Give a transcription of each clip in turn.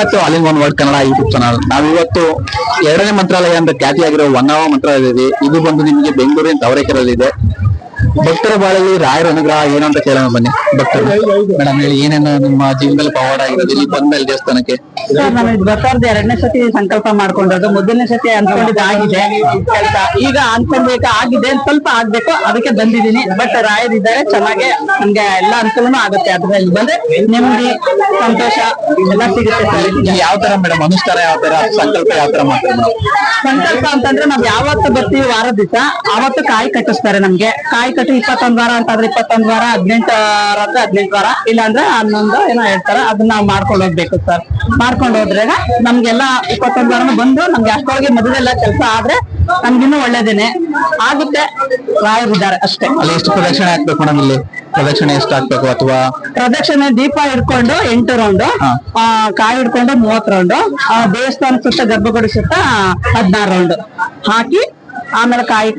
Back to all in one word Kannada YouTube channel. ನಾವಿವತ್ತು 2ನೇ ಮಂತ್ರಾಲಯ ಅಂತ ಖ್ಯಾತಿಯಾಗಿರೋ ಹೊನ್ನಾವರ ಮಂತ್ರಾಲಯದಲ್ಲಿ ಇದು ಬಂದು ನಿಮಗೆ ಬೆಂಗಳೂರಿನ ತಾವರೆಕೆರೆಯಲ್ಲಿದೆ. ಭಕ್ತರ ಬಾಳಲ್ಲಿ ರಾಯರ ಅನುಗ್ರಹ ಏನು ಅಂತ ಕೇಳೋಣ ಬನ್ನಿ. ಭಕ್ತರು ಮೇಡಮ್ ಹೇಳಿ, ಏನೇನು ನಿಮ್ಮ ಜೀವನದಲ್ಲಿ ಪವಾಡ ಆಗಿರೋದು ಇಲ್ಲಿ ಬಂದ್ಮೇಲೆ ದೇವಸ್ಥಾನಕ್ಕೆ? ಸರ್, ನಾನು ಬರ್ತಾರ್ದು 2ನೇ ಸತಿ ಸಂಕಲ್ಪ ಮಾಡ್ಕೊಂಡಿರೋದು. ಮೊದಲನೇ ಸತಿ ಅನ್ಕೊಂಡಿದ್ದು ಆಗಿದೆ ಕೆಲಸ, ಈಗ ಅನ್ಕೊಂಡ್ಬೇಕು ಆಗಿದೆ, ಸ್ವಲ್ಪ ಆಗ್ಬೇಕು, ಅದಕ್ಕೆ ಬಂದಿದ್ದೀನಿ. ಬಟ್ ರಾಯರಿದ್ದಾರೆ, ಚೆನ್ನಾಗೆ ನಮ್ಗೆ ಎಲ್ಲ ಅನುಕೂಲನೂ ಆಗುತ್ತೆ. ಅದ್ರಲ್ಲಿ ಬಂದ್ರೆ ನೆಮ್ಮದಿ, ಸಂತೋಷ ಎಲ್ಲ ಸಿಗುತ್ತೆ ಸರ್. ಯಾವ ತರ ಮೇಡಮ್ ಅನುಷ್ಠಾನ, ಯಾವ ತರ ಸಂಕಲ್ಪ, ಯಾವ ತರ ಮಾಡ್ತಾರೆ? ಸಂಕಲ್ಪ ಅಂತಂದ್ರೆ ನಾವ್ ಯಾವತ್ತು ಬರ್ತೀವಿ ವಾರ ದಿವಸ ಆವತ್ತು ಕಾಯಿ ಕಟ್ಟಿಸ್ತಾರೆ ನಮ್ಗೆ. ಕಾಯಿ ಕಟ್ಟಿ 21 ವಾರ ಅಂತಂದ್ರೆ 21 ವಾರ, 18 ವಾರ 18 ವಾರ, ಇಲ್ಲಾಂದ್ರೆ 11 ಏನೋ ಹೇಳ್ತಾರೆ. ಅದನ್ನ ನಾವು ಮಾಡ್ಕೊಂಡು ಹೋಗ್ಬೇಕು ಸರ್. ಮಾಡ್ಕೊಂಡು ಹೋದ್ರೆ ನಮ್ಗೆಲ್ಲ 21 ವಾರನ ಬಂದು ನಮ್ಗೆ ಅಷ್ಟೊಳಗೆ ಮದುವೆಲ್ಲ ಕೆಲಸ ಆದ್ರೆ ನಮ್ಗಿನ್ನೂ ಒಳ್ಳೇದೇನೆ ಆಗುತ್ತೆ. ರಾಯರಿದ್ದಾರೆ ಅಷ್ಟೇ. ಅಲ್ಲಿ ಎಷ್ಟು ಪ್ರದಕ್ಷಿಣೆ ಹಾಕ್ಬೇಕು ಮೇಡಮ್? ಇಲ್ಲಿ ಪ್ರದಕ್ಷಿಣೆ ಎಷ್ಟು ಹಾಕ್ಬೇಕು? ಅಥವಾ ಪ್ರದಕ್ಷಿಣೆ ದೀಪ ಹಿಡ್ಕೊಂಡು 8 ರೌಂಡ್, ಕಾಯಿ ಹಿಡ್ಕೊಂಡು 30 ರೌಂಡ್, ದೇವಸ್ಥಾನ ಸುತ್ತ ಗರ್ಭಗುಡಿ ಸುತ್ತ 16 ರೌಂಡ್ ಹಾಕಿ ಆಮೇಲೆ ಕಾಯಿ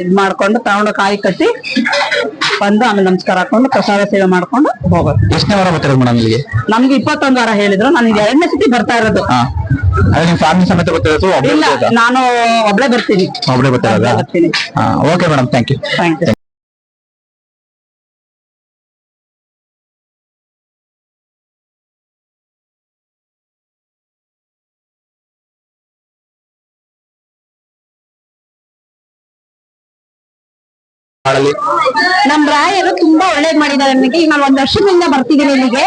ಇದ್ ಮಾಡ್ಕೊಂಡು ತಗೊಂಡು ಕಾಯಿ ಕಟ್ಟಿ ಬಂದು ಆಮೇಲೆ ನಮಸ್ಕಾರ ಹಾಕೊಂಡು ಪ್ರಸಾದ ಸೇವೆ ಮಾಡ್ಕೊಂಡು ಹೋಗೋದು. ಎಷ್ಟನೇ ವಾರ ಬರ್ತಾರೆ ಮೇಡಮ್ ಇಲ್ಲಿಗೆ? ನಮ್ಗೆ 21 ವಾರ ಹೇಳಿದ್ರು. ನನಗೆ 2ನೇ ಸತಿ ಬರ್ತಾ ಇರೋದು. ನಿಮ್ ಫ್ಯಾಮಿಲಿ ಸಮೇತ ಬರ್ತಿರೋದು? ಇಲ್ಲ, ನಾನು ಒಬ್ಳೆ ಬರ್ತೀನಿ. ಒಬ್ಳೆ ಬರ್ತಾರ? Okay madam, thank you. Thank you. ನಮ್ ರಾಯರು ತುಂಬಾ ಒಳ್ಳೇದ್ ಮಾಡಿದ್ದಾರೆ ನನಗೆ. ಈಗ ನಾನು 1 ವರ್ಷದಿಂದ ಬರ್ತಿದ್ದೀನಿ ಇಲ್ಲಿಗೆ.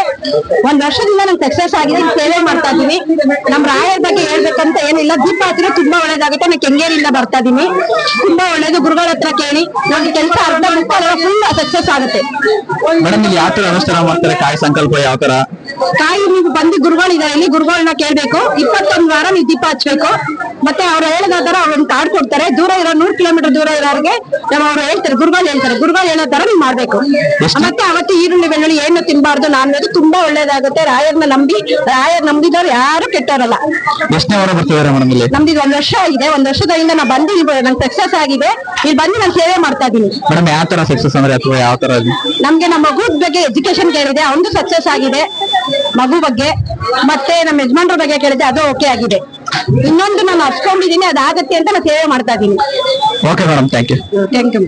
1 ವರ್ಷದಿಂದ ನಂಗೆ ಸಕ್ಸಸ್ ಆಗಿದೆ. ಸೇವೆ ಮಾಡ್ತಾ ಇದೀನಿ. ನಮ್ ರಾಯರ ಬಗ್ಗೆ ಹೇಳ್ಬೇಕಂತ ಏನಿಲ್ಲ. ದೀಪ ಹತ್ತಿರ ತುಂಬಾ ಒಳ್ಳೇದಾಗುತ್ತೆ. ನಾನು ಕೆಂಗೇರಿಯಿಂದ ಬರ್ತಾ ಇದೀನಿ. ತುಂಬಾ ಒಳ್ಳೇದು. ಗುರುಗಳ ಹತ್ರ ಕೇಳಿ ನಮ್ಗೆ ಕೆಲಸ ಅರ್ಧ ಮುಕ್ಕಾಲ ಫುಲ್ ಸಕ್ಸಸ್ ಆಗುತ್ತೆ. ಮೇಡಮ್ ಇಲ್ಲಿ ಯಾವ ತರ ಅನುಷ್ಠಾನ ಮಾಡ್ತಾರೆ? ಕಾಯಿ ಸಂಕಲ್ಪ ಯಾವ ತರ? ಕಾಯಿ ನೀವು ಬಂದು ಗುರುಗಳಿದ್ದಾರೆ ಇಲ್ಲಿ, ಗುರುಗಳನ್ನ ಕೇಳ್ಬೇಕು. 21 ವಾರ ನೀವು ದೀಪ ಹಚ್ಬೇಕು. ಮತ್ತೆ ಅವ್ರು ಹೇಳಿದ ತರ ಅವ್ರನ್ನ ಕಾರ್ಡ್ ಕೊಡ್ತಾರೆ. ದೂರ ಇರೋ 100 ಕಿಲೋಮೀಟರ್ ದೂರ ಇರೋರಿಗೆ ಅವ್ರು ಹೇಳ್ತಾರೆ, ಗುರುಗಳು ಹೇಳ್ತಾರೆ. ಗುರುಗಳು ಹೇಳೋ ತರ ನೀವು ಮಾಡ್ಬೇಕು. ಮತ್ತೆ ಅವತ್ತು ಈರುಳ್ಳಿ ಬೆಳ್ಳುಳ್ಳಿ ಏನು ತಿನ್ಬಾರ್ದು. ನಾನ್ ವೆಜ್ ತುಂಬಾ ಒಳ್ಳೇದಾಗುತ್ತೆ. ರಾಯರ್ನ ನಂಬಿ, ರಾಯರ್ ನಂಬಿದವ್ರು ಯಾರು ಕೆಟ್ಟವರಲ್ಲ. ಎಷ್ಟನೇ ವಾರ ಬರ್ತಿದ್ದಾರೆ ಮೇಡಮ್ ಇಲ್ಲಿ? ನಮ್ದು 1 ವರ್ಷ ಆಗಿದೆ. 1 ವರ್ಷದಿಂದ ನಾ ಬಂದು ನಂಗೆ ಸಕ್ಸಸ್ ಆಗಿದೆ. ಇಲ್ಲಿ ಬಂದು ನಾನು ಸೇವೆ ಮಾಡ್ತಾ ಇದ್ದೀನಿ. ಮೇಡಮ್ ಯಾವ ತರ ಸಕ್ಸಸ್ ಅಂದ್ರೆ, ಅಥವಾ ಯಾವ ತರ? ನಮ್ಗೆ ನಮ್ಮ ಮಗು ಬಗ್ಗೆ ಎಜುಕೇಶನ್ ಕೇಳಿದೆ, ಒಂದು ಸಕ್ಸಸ್ ಆಗಿದೆ ಮಗು ಬಗ್ಗೆ. ಮತ್ತೆ ನಮ್ಮ ಯಜಮಾನ್ರ ಬಗ್ಗೆ ಕೇಳಿದೆ, ಅದು ಓಕೆ ಆಗಿದೆ. ಇನ್ನೊಂದು ನಾನು ಹಚ್ಕೊಂಡಿದ್ದೀನಿ, ಅದಾಗತ್ತೆ ಅಂತ ನಾನು ಸೇವೆ ಮಾಡ್ತಾ ಇದ್ದೀನಿ. Okay madam, thank you. Thank you.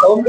Home